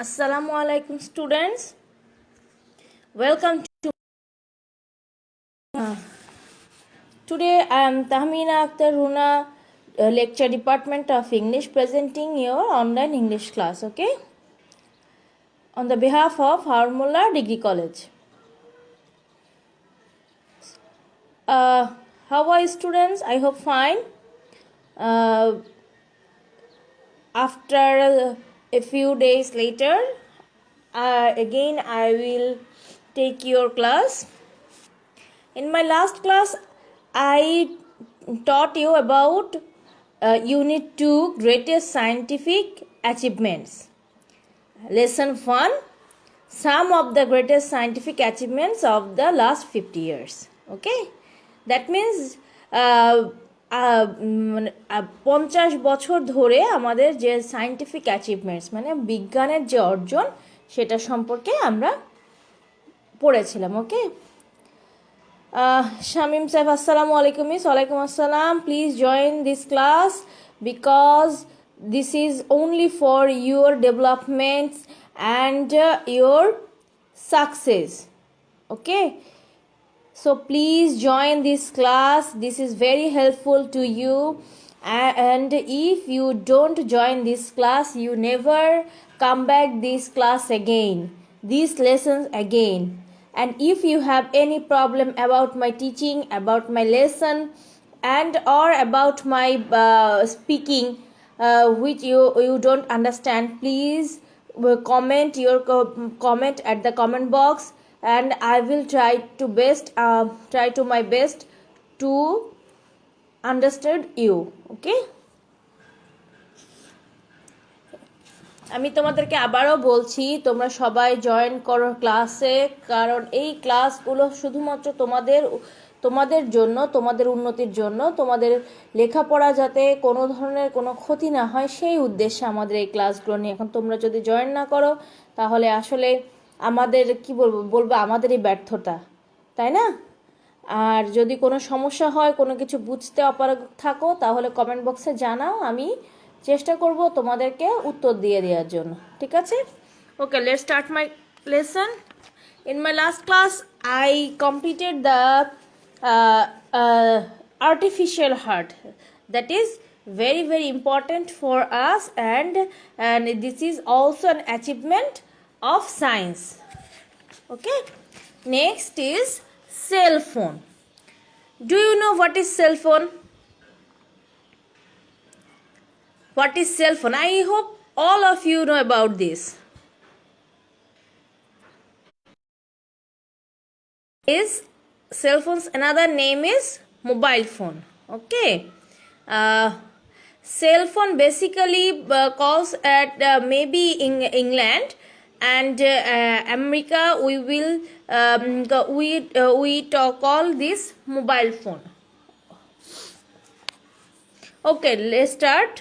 Assalamu alaikum students. Welcome to today I am Tahmina Akhtar Runa, lecture department of English, presenting your online English class, okay? On the behalf of Harmula Degree College. How are you students? I hope fine. After a few days later, again I will take your class. In my last class, I taught you about Unit 2 Greatest Scientific Achievements. Lesson 1, some of the greatest scientific achievements of the last 50 years. Okay? That means 50 বছর ধরে আমাদের যে scientific achievements মানে বিজ্ঞানের যে অর্জন সেটা সম্পর্কে আমরা পড়েছিলাম। ওকে, Shamim Saif, assalamu alaikum. Miss, alaikum assalam. Please join this class because this is only for your development and your success. Okay, so please join this class. This is very helpful to you, and if you don't join this class, you never come back this class again, these lessons again. And if you have any problem about my teaching, about my lesson, and or about my speaking, which you don't understand, please comment your comment at the comment box, and I will try to my best to understand you. Okay, আমি তোমাদেরকে আবারও বলছি, তোমরা সবাই join করো ক্লাসে, কারণ এই ক্লাসগুলো শুধুমাত্র তোমাদের জন্য, তোমাদের উন্নতির জন্য, তোমাদের লেখাপড়া যাতে কোনো ধরনের কোনো ক্ষতি না হয় সেই উদ্দেশ্যে আমাদের এই ক্লাসগুলো নিয়ে। এখন তোমরা যদি জয়েন না করো তাহলে আসলে আমাদের কি বলবো আমাদেরই ব্যর্থতা, তাই না? আর যদি কোনো সমস্যা হয়, কোনো কিছু বুঝতে অপারগ থাকো, তাহলে কমেন্ট বক্সে জানাও, আমি চেষ্টা করব তোমাদেরকে উত্তর দিয়ে দেওয়ার জন্য। ঠিক আছে? Okay, let's start my lesson. In my last class I completed the artificial heart, that is very very important for us, and this is also an achievement of science. Okay, next is cell phone. Do you know what is cell phone? What is cell phone? I hope all of you know about this. Is cell phone's another name is mobile phone. Okay, cell phone basically calls at maybe in England and America. We call this mobile phone. Okay, let's start.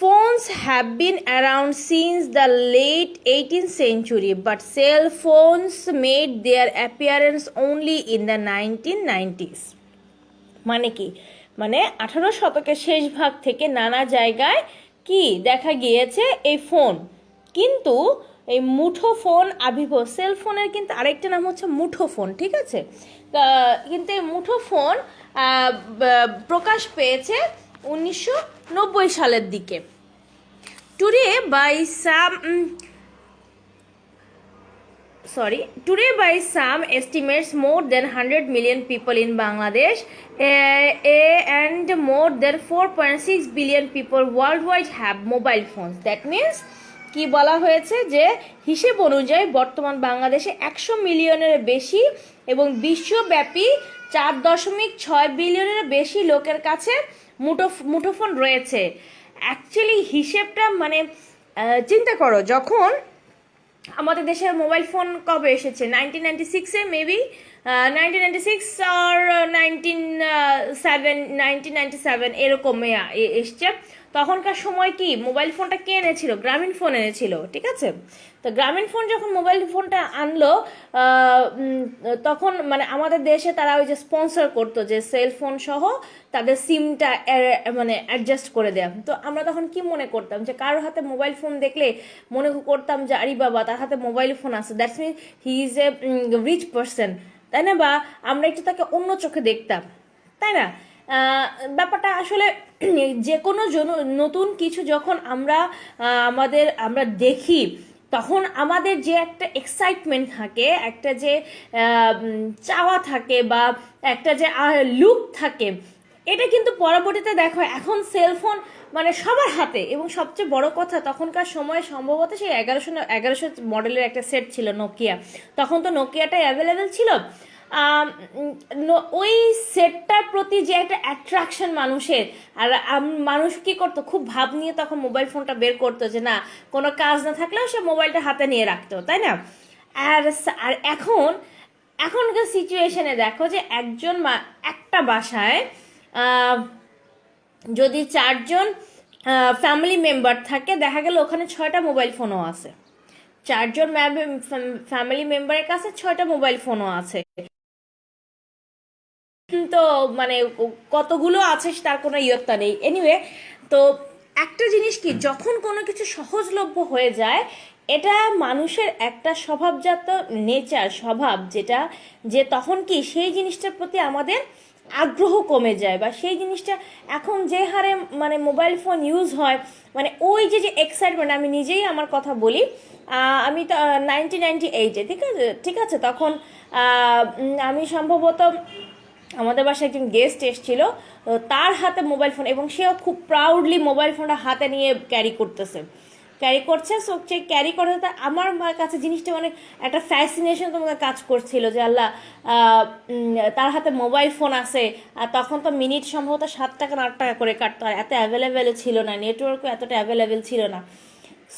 Phones have been around since the late 18th century, but cell phones made their appearance only in the 1990s. মানে কি? মানে 18 শতকের শেষ ভাগ থেকে নানা জায়গায় কি দেখা গিয়েছে এই ফোন, কিন্তু এই মুঠো ফোন আবির্ভাব, সেল ফোনের কিন্তু আরেকটা নাম হচ্ছে মুঠো ফোন। ঠিক আছে, কিন্তু এই মুঠো ফোন প্রকাশ পেয়েছে 1990 সালের দিকে। Today by some estimates, more than 100 million people in Bangladesh and more than 4.6 billion people worldwide have mobile phones. That means কি বলা হয়েছে যে হিসেব অনুযায়ী বর্তমান বাংলাদেশে 100 মিলিয়নের বেশি এবং বিশ্বব্যাপী 4.6 বিলিয়নের বেশি লোকের কাছে মুঠোফোন রয়েছে। অ্যাকচুয়ালি হিসেবটা মানে চিন্তা করো, যখন আমাদের দেশে মোবাইল ফোন কবে এসেছে? 1996-এ মেবি 1996 আর 1997 এরকম এসছে। তখনকার সময় কি মোবাইল ফোনটা কে এনেছিল? গ্রামীণ ফোন এনেছিল, ঠিক আছে। তো গ্রামীণ ফোন যখন মোবাইল ফোনটা আনলো, তখন মানে আমাদের দেশে তারা ওই যে স্পন্সর করতো যে সেল ফোন সহ তাদের সিমটা মানে অ্যাডজাস্ট করে দেয়া। তো আমরা তখন কি মনে করতাম যে কারোর হাতে মোবাইল ফোন দেখলে মনে করতাম যে আরে বাবা তার হাতে মোবাইল ফোন আছে, that's mean he is a rich person, তাই না? বা আমরা একটু তাকে অন্য চোখে দেখতাম, তাই না? ব্যাপারটা আসলে যে কোনো নতুন কিছু যখন আমরা দেখি, তখন আমাদের যে একটা এক্সাইটমেন্ট থাকে, একটা যে চাওয়া থাকে, বা একটা যে লুক থাকে, এটা কিন্তু পরবর্তীতে দেখো এখন সেলফোন মানে সবার হাতে। এবং সবচেয়ে বড় কথা, তখনকার সময় সম্ভবত সেই 1100 মডেলের একটা সেট ছিল নোকিয়া। তখন তো নোকিয়াটাই অ্যাভেলেবেল ছিল। ওই সেটটার প্রতি যে একটা অ্যাট্রাকশন মানুষের, আর মানুষ কি করতো, খুব ভাব নিয়ে তখন মোবাইল ফোনটা বের করতো, যে না কোনো কাজ না থাকলেও সে মোবাইলটা হাতে নিয়ে রাখতো, তাই না? আর আর এখনকার সিচুয়েশনে দেখো যে একটা বাসায় যদি 4 জন ফ্যামিলি মেম্বার থাকে, দেখা গেল ওখানে 6টা মোবাইল ফোনও আছে। 4 জন ফ্যামিলি মেম্বারের কাছে 6টা মোবাইল ফোনও আছে। তো মানে কতগুলো আছে তার কোনো ইয়ত্তা নেই। এনিওয়ে, তো একটা জিনিস কি, যখন কোনো কিছু সহজলভ্য হয়ে যায়, এটা মানুষের একটা স্বভাবজাত স্বভাব, যেটা যে তখন কি সেই জিনিসটার প্রতি আমাদের আগ্রহ কমে যায়, বা সেই জিনিসটা এখন যে হারে মানে মোবাইল ফোন ইউজ হয়, মানে ওই যে যে এক্সাইটমেন্ট, আমি নিজেই আমার কথা বলি, আমি তো 1998-এ, ঠিক আছে, তখন আমি সম্ভবত আমাদের বাসায় একজন গেস্ট এসেছিল, তার হাতে মোবাইল ফোন, এবং সেও খুব প্রাউডলি মোবাইল ফোনটা হাতে নিয়ে ক্যারি করছে। সো সে ক্যারি করতে আমার কাছে জিনিসটা মানে একটা ফ্যাসিনেশন তোমাকে কাজ করছিল, যে আল্লাহ তার হাতে মোবাইল ফোন আছে। আর তখন তো মিনিট সম্ভবত 7 টাকা না 8 টাকা করে কাটতো, আর এত অ্যাভেলেবেলও ছিল না, নেটওয়ার্কও এতটা অ্যাভেলেবেল ছিল না।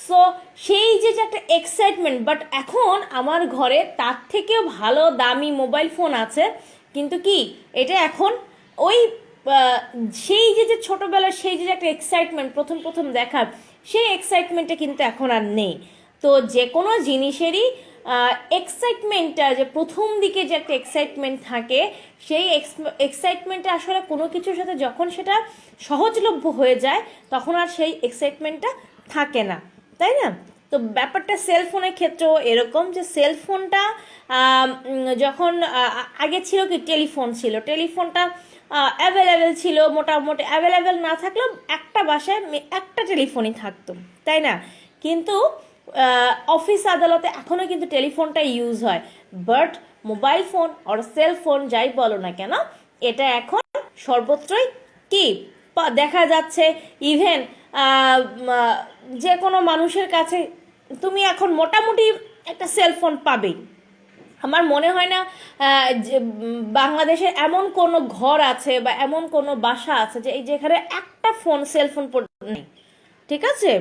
সো সেই যে একটা এক্সাইটমেন্ট, বাট এখন আমার ঘরে তার থেকেও ভালো দামি মোবাইল ফোন আছে, কিন্তু কি এটা এখন ওই সেই যে ছোটবেলার সেই যে একটা এক্সাইটমেন্ট প্রথম প্রথম দেখার, সেই এক্সাইটমেন্টটা কিন্তু এখন আর নেই। তো যে কোনো জিনিসেরই এক্সাইটমেন্টটা, যে প্রথম দিকে যে একটা এক্সাইটমেন্ট থাকে, সেই এক্সাইটমেন্টটা আসলে কোনো কিছুর সাথে যখন সেটা সহজলভ্য হয়ে যায়, তখন আর সেই এক্সাইটমেন্টটা থাকে না, তাই না? তো ব্যাপারটা সেলফোনের ক্ষেত্রেও এরকম, যে সেলফোনটা যখন আগে ছিল কি, টেলিফোনটা অ্যাভেলেবেল ছিল, মোটামুটি অ্যাভেলেবেল না থাকলেও একটা বাসায় একটা টেলিফোনই থাকতো, তাই না? কিন্তু অফিস আদালতে এখনও কিন্তু টেলিফোনটা ইউজ হয়, বাট মোবাইল ফোন আর সেলফোন যাই বলো না কেন, এটা এখন সর্বত্রই কি দেখা যাচ্ছে। ইভেন যে কোনো মানুষের কাছে তুমি এখন মোটামুটি একটা সেলফোন পাবেই। আমার মনে হয় না যে বাংলাদেশে এমন কোনো ঘর আছে বা এমন কোনো বাসা আছে যে যেখানে একটা সেলফোন নেই, ঠিক আছে।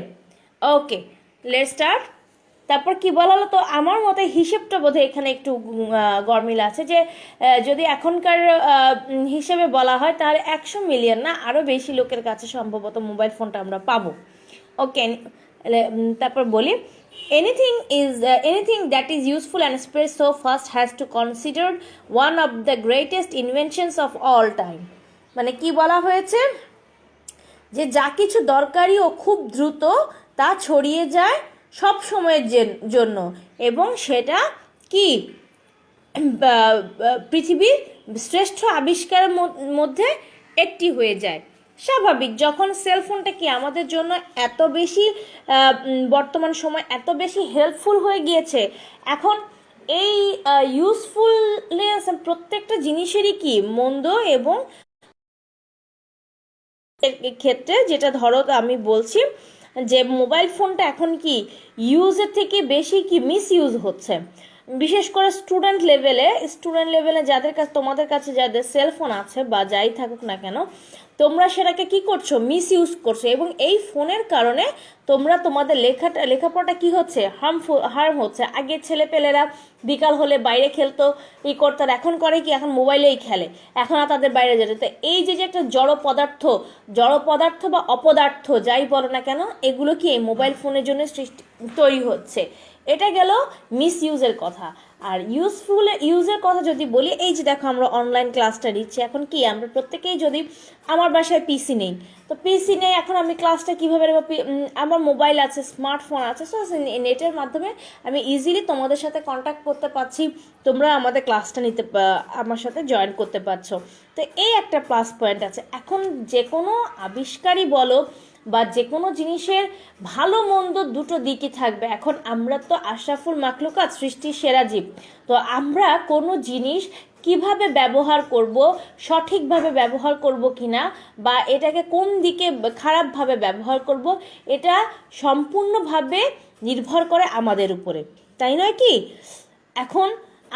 Okay, let's start. তারপর কি বলা হলো, তো আমার মতে হিসেবটা বোধহয় এখানে একটু গরমিল আছে, যে যদি এখনকার হিসেবে বলা হয়, তাহলে 100 মিলিয়ন না আরও বেশি লোকের কাছে সম্ভবত মোবাইল ফোনটা আমরা পাবো। ওকে, তারপর বলি, anything that is useful and spreads so fast has to considered one of the greatest inventions of all time। মানে কি বলা হয়েছে, যে যা কিছু দরকারি ও খুব দ্রুত তা ছড়িয়ে যায় সব সময়ের জন্য, এবং সেটা কি পৃথিবীর শ্রেষ্ঠ আবিষ্কারের মধ্যে একটি হয়ে যায়। স্বাভাবিক, যখন সেলফোনটা কি আমাদের জন্য এত বেশি বর্তমান সময় এত বেশি হেল্পফুল হয়ে গিয়েছে, এখন এই ইউজফুলনেস প্রত্যেকটা জিনিসেরই কি মন্দ এবং ক্ষেত্রে, যেটা ধরো আমি বলছি যে মোবাইল ফোনটা এখন কি ইউজের থেকে বেশি কি মিস ইউজ হচ্ছে। বিশেষ করে স্টুডেন্ট লেভেলে যাদের কাছে, তোমাদের কাছে যাদের সেলফোন আছে বা যাই থাকুক না কেন, তোমরা সেটাকে কি করছো, মিস ইউজ করছো, এবং এই ফোনের কারণে তোমরা তোমাদের লেখাপড়াটা কি হচ্ছে, হার্ম হচ্ছে। আগে ছেলেপেলেরা বিকাল হলে বাইরে খেলতো, করতো, আর এখন করে কি, এখন মোবাইলেই খেলে, এখন আর তাদের বাইরে যেতে। তো এই যে একটা জড় পদার্থ বা অপদার্থ যাই বলো না কেন, এগুলো কি এই মোবাইল ফোনের জন্য তৈরি হচ্ছে। এটা গেল মিস ইউজের কথা। আর ইউজের কথা যদি বলি, এই যে দেখো আমরা অনলাইন ক্লাসটা নিচ্ছি, এখন কি আমরা প্রত্যেকেই যদি, আমার বাসায় পিসি নেই, তো পিসি নেই, এখন আমি ক্লাসটা কীভাবে, আমার মোবাইল আছে, স্মার্টফোন আছে, সো নেটের মাধ্যমে আমি ইজিলি তোমাদের সাথে কন্ট্যাক্ট করতে পারছি, তোমরা আমাদের ক্লাসটা আমার সাথে জয়েন করতে পারছো। তো এই একটা প্লাস পয়েন্ট আছে। এখন যে কোনো আবিষ্কারই বলো বা যে কোনো জিনিসের ভালো মন্দ দুটো দিকই থাকবে। এখন আমরা তো আশরাফুল মাখলুকাত, সৃষ্টির সেরা জীব, তো আমরা কোনো জিনিস কিভাবে ব্যবহার করব, সঠিকভাবে ব্যবহার করব কিনা, বা এটাকে কোন দিকে খারাপভাবে ব্যবহার করব, এটা সম্পূর্ণভাবে নির্ভর করে আমাদের উপরে, তাই নয় কি? এখন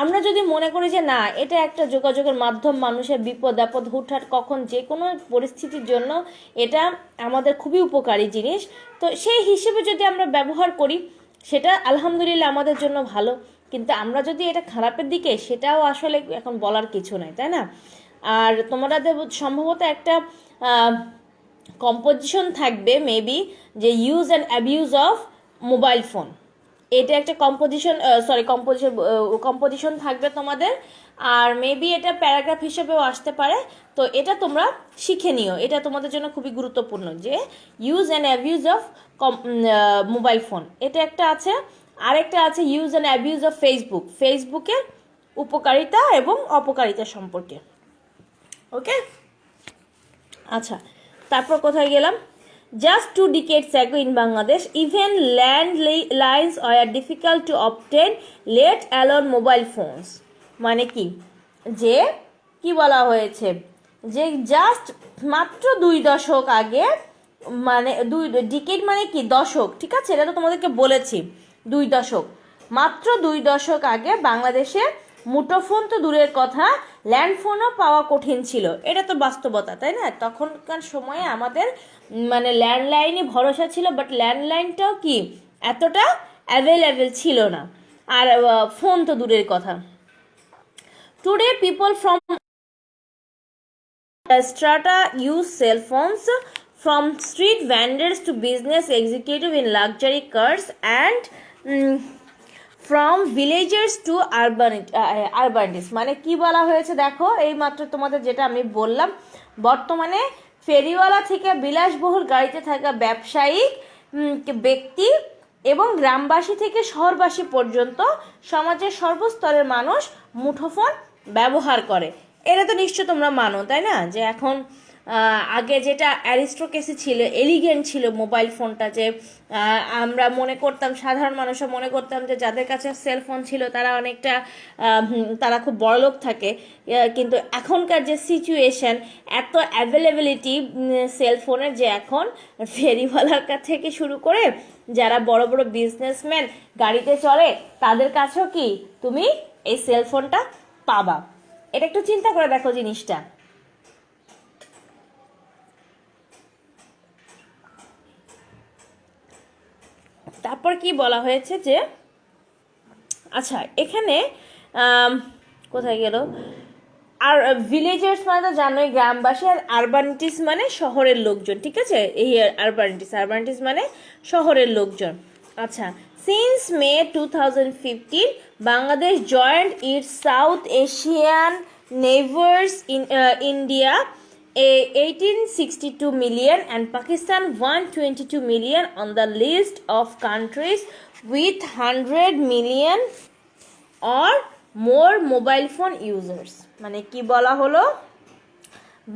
আমরা যদি মনে করি যে না, এটা একটা যোগাযোগের মাধ্যম, মানুষের বিপদ আপদ হুটহাট কখন যে কোনো পরিস্থিতির জন্য এটা আমাদের খুবই উপকারী জিনিস, তো সেই হিসেবে যদি আমরা ব্যবহার করি, সেটা আলহামদুলিল্লাহ আমাদের জন্য ভালো। কিন্তু আমরা যদি এটা খারাপের দিকে, সেটাও আসলে এখন বলার কিছু নাই, তাই না? আর তোমাদের সম্ভবত একটা কম্পোজিশন থাকবে মেবি, যে use and abuse of mobile phone, এটা একটা কম্পোজিশন থাকবে তোমাদের। আর মেবি এটা প্যারাগ্রাফ হিসেবেও আসতে পারে, তো এটা তোমরা শিখে নিও, এটা তোমাদের জন্য খুবই গুরুত্বপূর্ণ, যে use and abuse of mobile phone, এটা একটা আছে। আরেকটা আছে ইউজ অ্যান্ড অ্যাবিউজ অফ ফেসবুকের উপকারিতা এবং অপকারিতা সম্পর্কে। ওকে, আচ্ছা, তারপর কোথায় গেলাম? Just 2 decades ago in Bangladesh, even landlines were difficult to obtain, let alone mobile phones. মানে যে কি বলা হয়েছে, যে জাস্ট মাত্র 2 দশক আগে, মানে 2 ডিকেড মানে কি, দশক, ঠিক আছে, এটা তো তোমাদেরকে বলেছি, 2 দশক, মাত্র 2 দশক আগে বাংলাদেশে মুঠোফোন তো দূরের কথা, ল্যান্ডফোনও পাওয়া কঠিন ছিল। এটা তো বাস্তবতা, তাই না? তখনকার সময়ে আমাদের মানে ল্যান্ডলাইনে ভরসা ছিল, বাট ল্যান্ডলাইনটাও কি এতটা অ্যাভেলেবেল ছিল না, আর ফোন তো দূরের কথা। Today people from strata use cell phones, from street vendors to business executive in luxury cars, and from villagers to urbanities. মানে কি বলা হয়েছে দেখো, এই মাত্র তোমাদের যেটা আমি বললাম, বর্তমানে ফেরিওয়ালা থেকে বিলাসবহুল গাড়িতে থাকা ব্যবসায়িক ব্যক্তি এবং গ্রামবাসী থেকে শহরবাসী পর্যন্ত সমাজের সর্বস্তরের মানুষ মুঠোফোন ব্যবহার করে। এটা তো নিশ্চয় তোমরা মানো, তাই না? যে এখন আগে যেটা অ্যারিস্টোক্রেসি ছিল, এলিগেন্ট ছিল মোবাইল ফোনটা, যে আমরা মনে করতাম, সাধারণ মানুষরা মনে করতাম যে যাদের কাছে সেলফোন ছিল তারা অনেকটা, তারা খুব বড়লোক থাকে। কিন্তু এখনকার যে সিচুয়েশন, এত অ্যাভেলেবিলিটি সেলফোনের, যে এখন ফেরিওয়ালার কাছ থেকে শুরু করে যারা বড় বড় বিজনেসম্যান গাড়িতে চলে, তাদের কাছেও কি তুমি এই সেলফোনটা পাবা। এটা একটু চিন্তা করে দেখো জিনিসটা। তারপর কি বলা হয়েছে যে, আচ্ছা এখানে কোথায় গেল, আর ভিলেজার্স মানে তো জানোই গ্রামবাসী, আর আরবানিটিস মানে শহরের লোকজন, ঠিক আছে? এই আরবানিটিস মানে শহরের লোকজন। আচ্ছা, since May 2015 Bangladesh joint it's south Asian neighbours in India 1862 million and Pakistan 122 million on the list of countries with 100 million or more mobile phone users. মানে কি বলা হলো,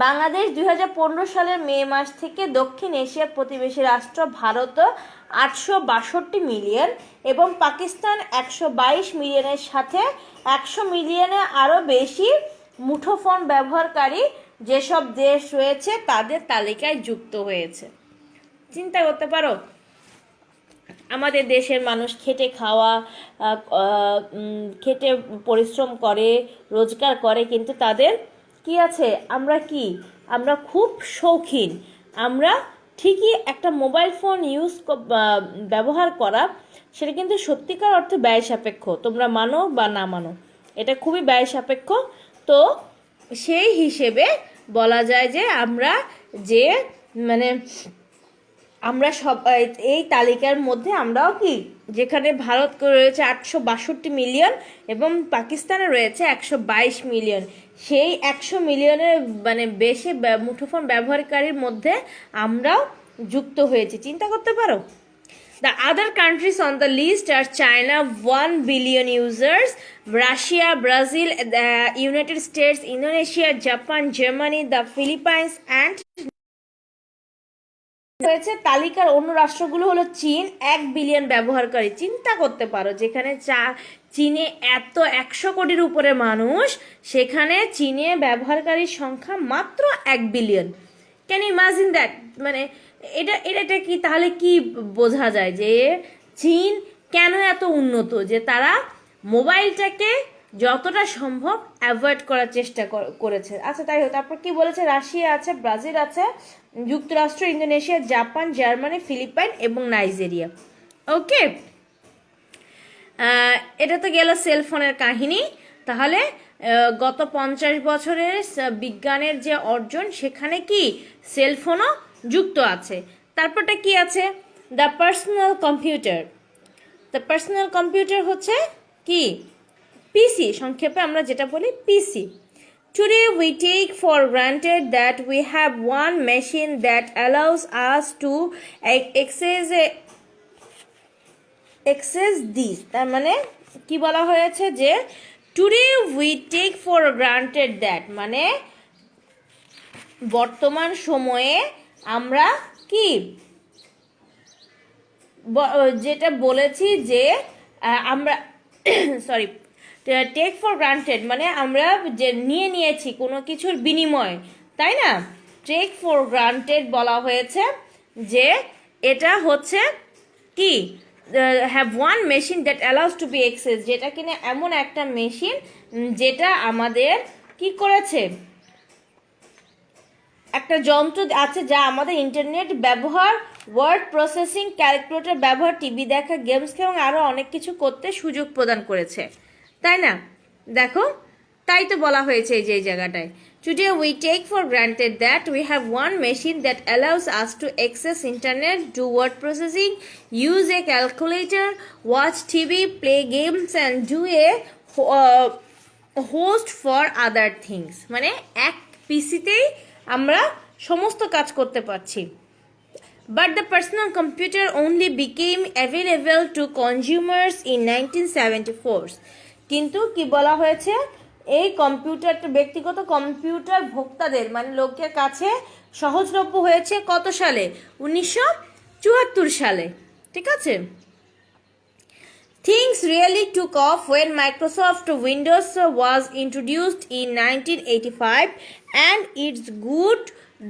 বাংলাদেশ 2015 সালের মে মাস থেকে দক্ষিণ এশিয়ার প্রতিবেশী রাষ্ট্র ভারত 862 মিলিয়ন এবং পাকিস্তান 122 মিলিয়নের সাথে 100 মিলিয়নে আরও বেশি মুঠোফোন ব্যবহারকারী যেসব দেশ রয়েছে তাদের তালিকায় যুক্ত হয়েছে। চিন্তা করতে পারো, আমাদের দেশের মানুষ খেটে খাওয়া, খেটে পরিশ্রম করে, রোজগার করে, কিন্তু তাদের কি আছে, আমরা খুব শৌখিন। আমরা ঠিকই একটা মোবাইল ফোন ব্যবহার করা, সেটা কিন্তু সত্যিকার অর্থে ব্যয় সাপেক্ষ, তোমরা মানো বা না মানো, এটা খুবই ব্যয় সাপেক্ষ। তো সেই হিসেবে বলা যায় যে যে মানে আমরা সব এই তালিকার মধ্যে আমরাও কি, যেখানে ভারত রয়েছে 862 মিলিয়ন এবং পাকিস্তানে রয়েছে 122 মিলিয়ন, সেই 100 মিলিয়নের মানে বেশি মুঠোফোন ব্যবহারকারীর মধ্যে আমরাও যুক্ত হয়েছি। চিন্তা করতে পারো। The other countries on the list are China, 1 billion users, Russia, Brazil, the United States, Indonesia, Japan, Germany, the Philippines, and হয়েছে তালিকার অন্য রাষ্ট্রগুলো হলো চীন, 1 বিলিয়ন ব্যবহারকারী। চিন্তা করতে পারো, যেখানে চীনে এত 100 কোটির উপরে মানুষ, সেখানে চীনে ব্যবহারকারীর সংখ্যা মাত্র 1 billion. Can you imagine that? মানে এটা কি তাহলে কি বোঝা যায় যে চীন কেন এত উন্নত, যে তারা মোবাইলটাকে যতটা সম্ভব অ্যাভয়েড করার চেষ্টা করেছে। আচ্ছা, তাই হোক। তারপর কি বলেছে? রাশিয়া আছে, ব্রাজিল আছে, যুক্তরাষ্ট্র, ইন্দোনেশিয়া, জাপান, জার্মানি, ফিলিপাইন এবং নাইজেরিয়া। ওকে, এটা তো গেল সেলফোনের কাহিনী। তাহলে গত 50 বছরের বিজ্ঞানের যে অর্জন, সেখানে কি সেলফোনও যুক্ত আছে। তারপরটা কি আছে? The personal computer. The personal computer হচ্ছে কি? পিসি, সংক্ষেপে আমরা যেটা বলি পিসি। Today we take for granted that we have one machine that allows us to access this. তার মানে কি বলা হয়েছে? যে today we take for granted that, মানে বর্তমান সময়ে আমরা কি যেটা বলেছি যে আমরা সরি, টেক ফর গ্রান্টেড মানে আমরা যে নিয়েছি কোনো কিছুর বিনিময়, তাই না? টেক ফর গ্রান্টেড বলা হয়েছে যে এটা হচ্ছে কি, have one machine that allows to be access, যেটা কিনা এমন একটা মেশিন যেটা আমাদের কি করেছে, একটা যন্ত্র আছে যা আমাদের ইন্টারনেট ব্যবহার, ওয়ার্ড প্রসেসিং, ক্যালকুলেটর ব্যবহার, টিভি দেখা, গেমস খেলা এবং আরও অনেক কিছু করতে সুযোগ প্রদান করেছে, তাই না? দেখো, তাই তো বলা হয়েছে এই যে এই জায়গাটায়, Today we take for granted that we have one machine that allows us to access internet, do word processing, use a calculator, watch TV, play games and do a host for other things. মানে এক পিসিতেই আমরা সমস্ত কাজ করতে পারছি। But the personal computer only became available to consumers in 1974. কিন্তু কি বলা হয়েছে? এই কম্পিউটারটা ব্যক্তিগত কম্পিউটার ভোক্তাদের মানে লোকের কাছে সহজলভ্য হয়েছে কত সালে? 1974 সালে। ঠিক আছে? Things really took off when Microsoft Windows was introduced in 1985, and it's good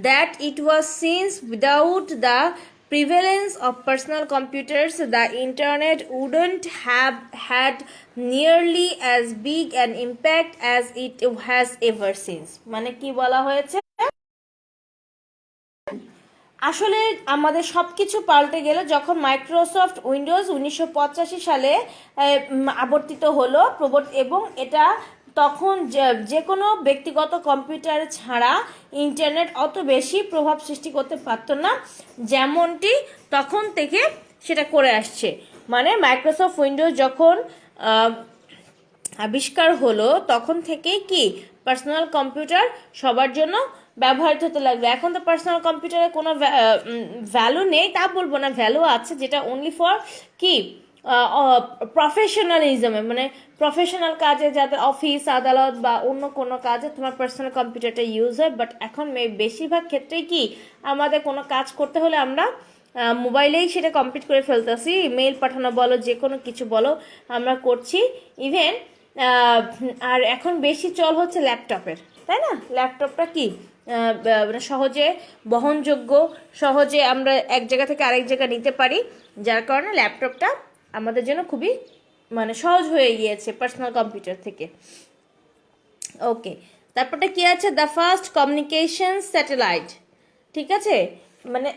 that it was, since without the prevalence of personal computers, the internet wouldn't have had nearly as big an impact as it has ever since. মানে কি বলা হয়েছে? আসলে আমাদের সব কিছু পাল্টে গেল যখন মাইক্রোসফট উইন্ডোজ 1985 সালে আবর্তিত হলো এবং এটা তখন যে কোনো ব্যক্তিগত কম্পিউটার ছাড়া ইন্টারনেট অত বেশি প্রভাব সৃষ্টি করতে পারতো না, যেমনটি তখন থেকে সেটা করে আসছে। মানে মাইক্রোসফট উইন্ডোজ যখন আবিষ্কার হলো তখন থেকেই কি পার্সোনাল কম্পিউটার সবার জন্য ব্যবহৃত হতে লাগলো। এখন তো পার্সোনাল কম্পিউটারের কোনো ভ্যালু নেই, তা বলবো না, ভ্যালু আছে, যেটা অনলি ফর কি প্রফেশনালিজমে, মানে প্রফেশনাল কাজে, যাদের অফিস আদালত বা অন্য কোনো কাজে তোমার পার্সোনাল কম্পিউটারটা ইউজ হয়। বাট এখন বেশিরভাগ ক্ষেত্রেই কি আমাদের কোনো কাজ করতে হলে আমরা মোবাইলেই সেটা কমপ্লিট করে ফেলতেছি, ইমেল পাঠানো বলো, যে কোনো কিছু বলো আমরা করছি। ইভেন আর এখন বেশি চল হচ্ছে ল্যাপটপের, তাই না? ল্যাপটপটা কি মানে সহজে বহনযোগ্য, সহজে আমরা এক জায়গা থেকে আরেক জায়গা নিতে পারি, যার কারণে ল্যাপটপটা আমাদের জন্য খুবই মানে সহজ হয়ে গিয়েছে পার্সোনাল কম্পিউটার থেকে। ওকে, তারপরটা কি আছে, দ্য ফার্স্ট কমিউনিকেশন স্যাটেলাইট। ঠিক আছে, মানে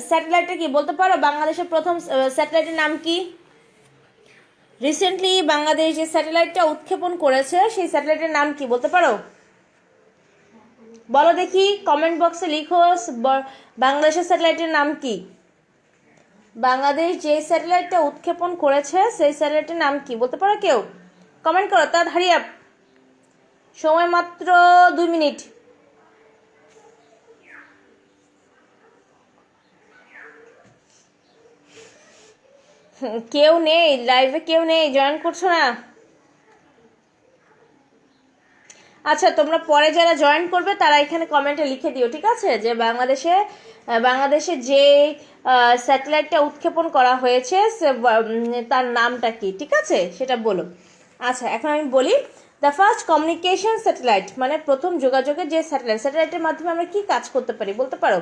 স্যাটেলাইটটা কি বলতে পারো, বাংলাদেশের প্রথম স্যাটেলাইটের নাম কি? রিসেন্টলি বাংলাদেশ যে স্যাটেলাইটটা উৎক্ষেপণ করেছে সেই স্যাটেলাইটের নাম কি বলতে পারো? বলো দেখি, কমেন্ট বক্সে লিখো বাংলাদেশের স্যাটেলাইটের নাম কি। বাংলাদেশ যে স্যাটেলাইটটা উৎক্ষেপণ করেছে সেই স্যাটেলাইটের নাম কি বলতে পারো কেউ? কমেন্ট করো তাড়াতাড়ি, সময় মাত্র 2 মিনিট। কেউ নেই লাইভে, কেউ নেই, জয়েন করছো না। আচ্ছা, তোমরা পরে যারা জয়েন করবে তারা এখানে কমেন্টে লিখে দিও, ঠিক আছে, যে বাংলাদেশে যে স্যাটেলাইটটা উৎক্ষেপণ করা হয়েছে তার নামটা কি, ঠিক আছে, সেটা বলো। আচ্ছা, এখন আমি বলি, দ্য ফার্স্ট কমিউনিকেশন স্যাটেলাইট মানে প্রথম যোগাযোগের যে স্যাটেলাইটের মাধ্যমে আমরা কি কাজ করতে পারি বলতে পারো?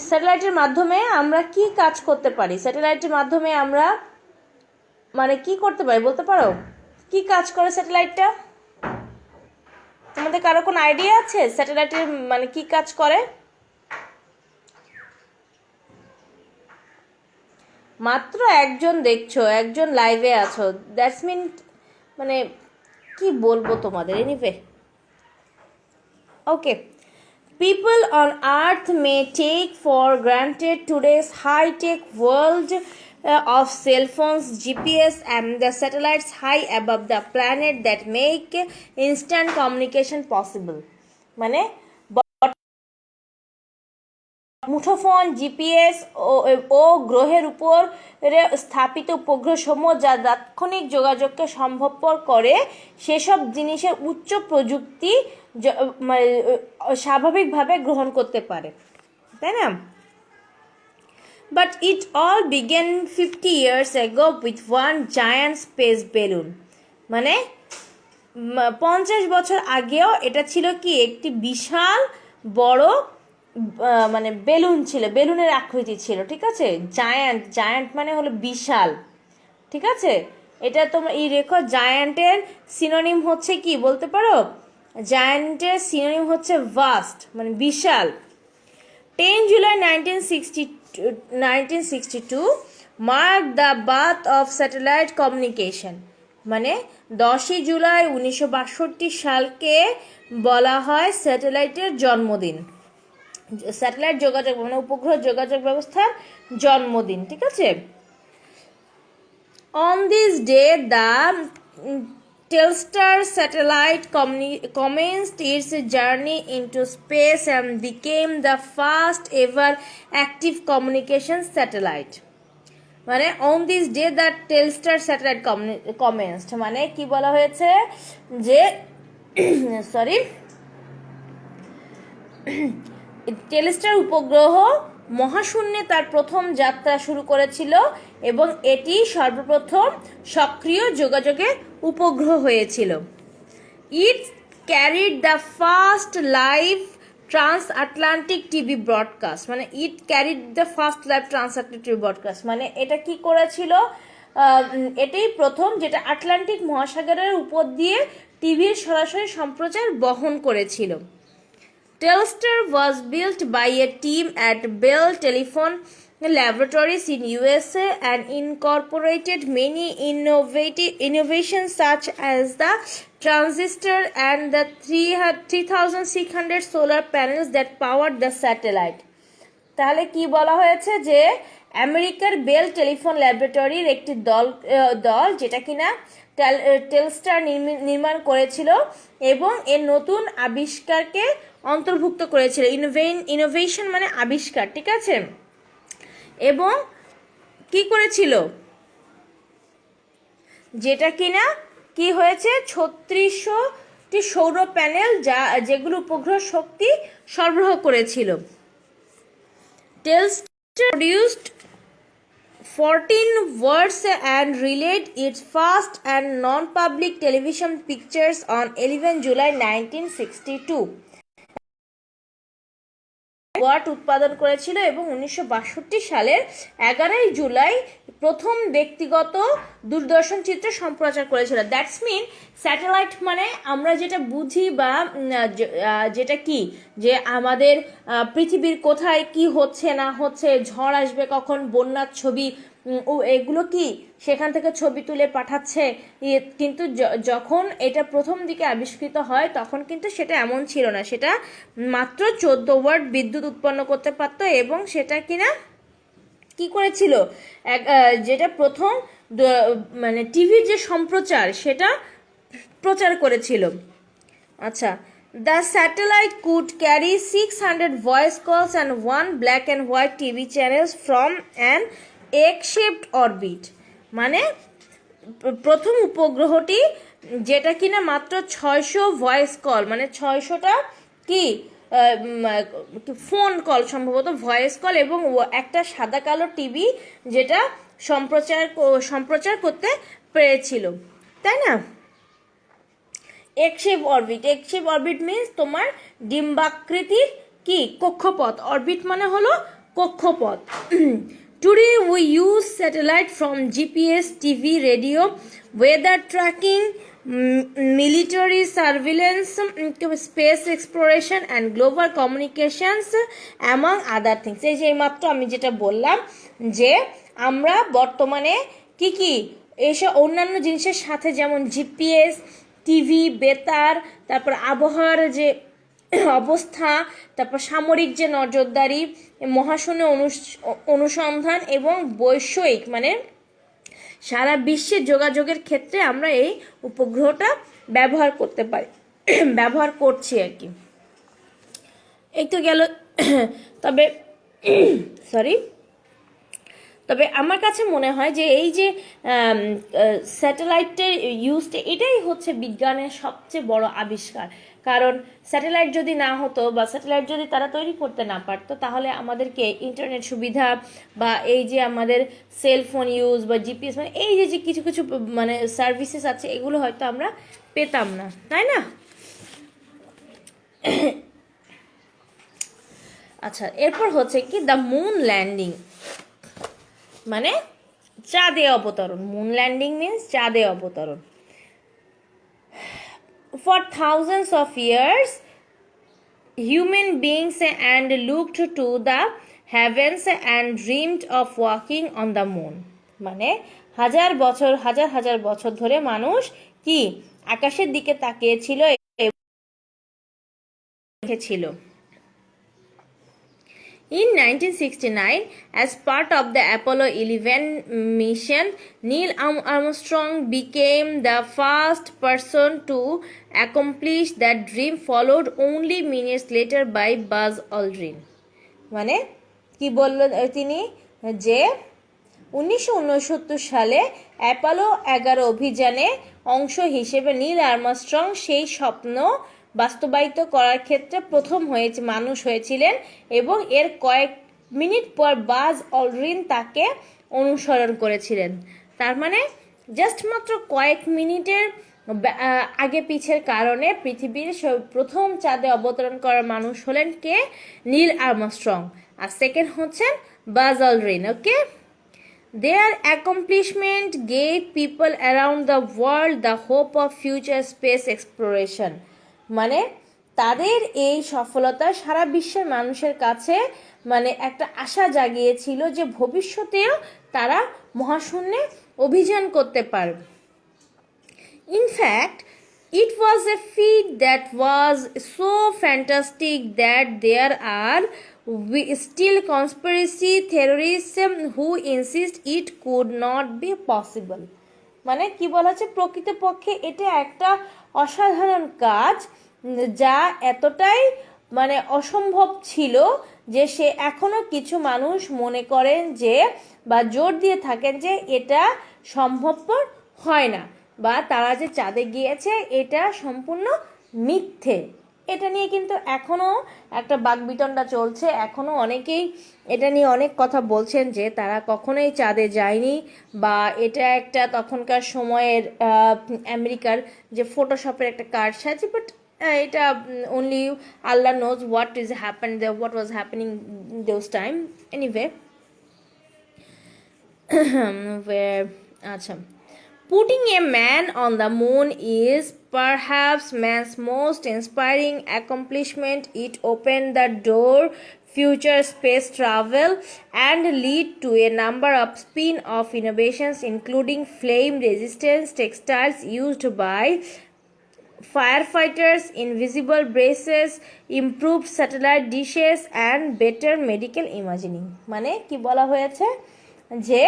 স্যাটেলাইটের মাধ্যমে আমরা কি কাজ করতে পারি? স্যাটেলাইটের মাধ্যমে আমরা মানে কি করতে পারি বলতে পারো? কি কাজ করে স্যাটেলাইটটা? তোমাদের কারো কোনো আইডিয়া আছে স্যাটেলাইটের মানে কি কাজ করে? মাত্র একজন দেখছো, একজন লাইভে আছো, দ্যাটস মিন মানে কি বলবো তোমাদের, anyway. Okay, people on earth may take for granted today's high-tech world of cell phones, GPS and the satellites high above the planet that make instant communication possible. মানে মুঠোফোন, জিপিএস ও গ্রহের উপর স্থাপিত উপগ্রহ সমূহ যা তাৎক্ষণিক যোগাযোগকে সম্ভবপর করে, সেসব জিনিসের উচ্চ প্রযুক্তি স্বাভাবিকভাবে গ্রহণ করতে পারে, তাই না? But it all began 50 years ago with one giant space balloon. মানে 50 বছর আগেও এটা ছিল কি একটি বিশাল বড় মানে বেলুন ছিল, বেলুনের আকৃতি ছিল, ঠিক আছে। জায়ান্ট মানে হলো বিশাল, ঠিক আছে। এটা তোমরা এই রেখো, জায়ান্টের সিনোনিম হচ্ছে কি বলতে পারো? জায়ান্টের সিনোনিম হচ্ছে ভাস্ট, মানে বিশাল। 10 July 1962 mark the birth of satellite communication. মানে 10 জুলাই 1962 সালকে বলা হয় স্যাটেলাইটের জন্মদিন, স্যাটেলাইট যোগাযোগ মানে উপগ্রহ যোগাযোগ ব্যবস্থার জন্মদিন, ঠিক আছে। On this day the Telstar satellite commenced its journey into space and became the first ever active communication satellite. মানে on this day the Telstar satellite commenced মানে কি বলা হয়েছে যে সরি টেলস্টার উপগ্রহ মহাশূন্যে তার প্রথম যাত্রা শুরু করেছিল এবং এটি সর্বপ্রথম সক্রিয় যোগাযোগের উপগ্রহ হয়েছিল। It carried the first live transatlantic TV broadcast. মানে it carried the first live transatlantic TV broadcast মানে এটা কি করেছিল, এটাই প্রথম যেটা আটলান্টিক মহাসাগরের উপর দিয়ে টিভির সরাসরি সম্প্রচার বহন করেছিল। Telstar was built by a team at Bell Telephone Laboratories in USA and incorporated many innovations such as the transistor and the 3600 solar panels that powered the satellite. তাহলে কি বলা হয়েছে যে আমেরিকার বেল টেলিফোন ল্যাবরেটরির একটি দল যেটা কিনা টেলস্টার নির্মাণ করেছিল এবং এর নতুন আবিষ্কারকে অন্তর্ভুক্ত করেছিল। ইনোভেশন মানে আবিষ্কার, ঠিক আছে। এবং কি করেছিল, যেটা কিনা কি হয়েছে 3600টি সৌর প্যানেল যেগুলো উপগ্রহ শক্তি সরবরাহ করেছিল। Telstar produced 14 words and relayed its first and non-public television pictures on 11 July 1962. Watt উৎপাদন করেছিল এবং 1962 সালের 11ই জুলাই প্রথম ব্যক্তিগত দূরদর্শন চিত্র সম্প্রচার করেছিল। দ্যাটস মিন স্যাটেলাইট মানে আমরা যেটা বুঝি বা যেটা কি যে আমাদের পৃথিবীর কোথায় কি হচ্ছে না হচ্ছে, ঝড় আসবে কখন, বন্যার ছবি, ও এগুলো কি সেখান থেকে ছবি তুলে পাঠাচ্ছে। কিন্তু যখন এটা প্রথম দিকে আবিষ্কৃত হয় তখন কিন্তু সেটা এমন ছিল না, সেটা মাত্র 14 ওয়াট বিদ্যুৎ উৎপন্ন করতে পারতো এবং সেটা কিনা কি করেছিল যেটা প্রথম মানে টিভির যে সম্প্রচার সেটা প্রচার করেছিল। আচ্ছা, the satellite could carry 600 voice কলস and 1 black and white TV channels from an egg-shaped orbit. মানে প্রথম উপগ্রহটি যেটা কিনা মাত্র 600 ভয়েস কল, মানে 600টা কি ফোন কল, সম্ভবত ভয়েস কল, এবং একটা সাদা কালো টিভি যেটা সম্প্রচার করতে পেরেছিল, তাই না? এগ-শেপ অরবিট মিন্স তোমার ডিম্বাকৃতির কি কক্ষপথ, অরবিট মানে হলো কক্ষপথ। Today we use satellite from GPS, TV, radio, weather tracking, military surveillance, space exploration and global communications among other things. এই যে মাত্র আমি যেটা বললাম যে আমরা বর্তমানে কি এইসব অন্যান্য জিনিসের সাথে যেমন জিপিএস, টিভি, বেতার, তারপর আবহাওয়ার যে অবস্থা, তারপর সামরিক যে নজরদারি, মহাশূন্য অনুসন্ধান এবং বৈষয়িক মানে সারা বিশ্বের যোগাযোগের ক্ষেত্রে আমরা এই উপগ্রহটা ব্যবহার করতে পারি, ব্যবহার করছি আর কি। এই তো গেল। তবে আমার কাছে মনে হয় যে এই যে স্যাটেলাইটের ইউজটা এটাই হচ্ছে বিজ্ঞানের সবচেয়ে বড় আবিষ্কার। কারণ স্যাটেলাইট যদি না হতো বা স্যাটেলাইট যদি তারা তৈরি করতে না পারতো তাহলে আমাদেরকে ইন্টারনেট সুবিধা বা এই যে আমাদের সেলফোন ইউজ বা জিপিএস মানে এই যে কিছু কিছু মানে সার্ভিসেস আছে এগুলো হয়তো আমরা পেতাম না, তাই না? আচ্ছা, এরপর হচ্ছে কি দ্য মুন ল্যান্ডিং, মানে চাঁদে অবতরণ। মুন ল্যান্ডিং মিন্স চাঁদে অবতরণ। For thousands of years, human beings and looked to the heavens and dreamed of walking on the moon. মানে হাজার হাজার বছর ধরে মানুষ কি আকাশের দিকে তাকিয়েছিল ছিল। In 1969, as part of the Apollo 11 mission, Neil Armstrong became the first person to accomplish that dream, followed only minutes later by Buzz Aldrin. মানে কি বলল তিনি যে 1969 সালে অ্যাপোলো 11 অভিযানে অংশ হিসেবে নীল আর্মস্ট্রং সেই স্বপ্ন বাস্তবায়িত করার ক্ষেত্রে প্রথম মানুষ হয়েছিলেন এবং এর কয়েক মিনিট পর বাজ অলড্রিন তাকে অনুসরণ করেছিলেন। তার মানে জাস্ট মাত্র কয়েক মিনিটের আগে পিছের কারণে পৃথিবীর প্রথম চাঁদে অবতরণ করা মানুষ হলেন কে? নীল আর্মস্ট্রং, আর সেকেন্ড হচ্ছেন Buzz Aldrin. Okay, their accomplishment gave people around the world the hope of future space exploration. মানে তাদের এই সফলতা সারা বিশ্বের মানুষের কাছে মানে একটা আশা জাগিয়েছিল যে ভবিষ্যতেও তারা মহাশূন্যে অভিযান করতে পারবে। In fact, it was a feat that was so fantastic that there are still conspiracy theorists who insist it could not be possible. মানে কি বলা হচ্ছে, প্রকৃতপক্ষে এটা একটা অসাধারণ কাজ যা এতটাই মানে অসম্ভব ছিল যে সে এখনো কিছু মানুষ মনে করেন যে বা জোর দিয়ে থাকেন যে এটা সম্ভবপর হয় না বা তারা যে চাঁদে গিয়েছে এটা সম্পূর্ণ মিথ্যে। এটা নিয়ে কিন্তু এখনও একটা বাকবিতণ্ডা চলছে, এখনও অনেকেই এটা নিয়ে অনেক কথা বলছেন যে তারা কখনোই চাঁদে যায়নি বা এটা একটা তখনকার সময়ের আমেরিকার যে ফটোশপের একটা কারসাজি। বাট এটা only Allah knows what is happened there, what was happening those time. Anyway, where acha, putting a man on the moon is perhaps man's most inspiring accomplishment. It opened the door future space travel and lead to a number of spin-off innovations, including flame resistant textiles used by firefighters, invisible braces, improved satellite dishes and better medical imaging. মানে কি বলা হয়েছে যে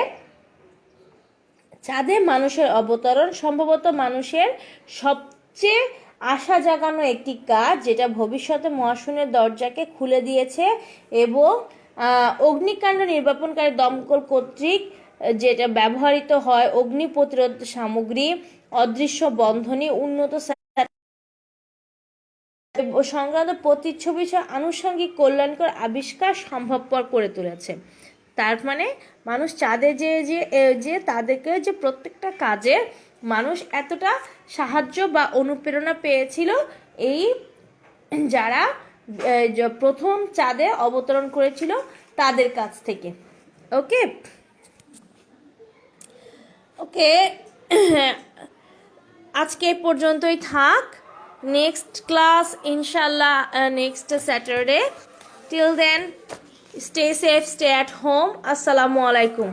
চাঁদে মানুষের অবতরণ সম্ভবত মানুষের সবচেয়ে আশা জাগানো একটি কাজ, যেটা ভবিষ্যতে মহাশূন্যের দরজাকে খুলে দিয়েছে এবং অগ্নিকাণ্ড নির্বাপনকারী দমকল কর্তৃক যেটা ব্যবহৃত হয় অগ্নি প্রতিরোধ সামগ্রী, অদৃশ্য বন্ধনী, উন্নত সংক্রান্ত প্রতিচ্ছবি সহ আনুষঙ্গিক কল্যাণকর আবিষ্কার সম্ভবপর করে তুলেছে। তার মানে মানুষ চাঁদে যে তাদেরকে যে প্রত্যেকটা কাজে মানুষ এতটা সাহায্য বা অনুপ্রেরণা পেয়েছিল এই যারা প্রথম চাঁদে অবতরণ করেছিল তাদের কাছ থেকে। ওকে ওকে আজকে এই পর্যন্তই থাক। নেক্সট ক্লাস ইনশাল্লাহ next Saturday. Till then, stay safe, stay at home. Assalamu alaikum.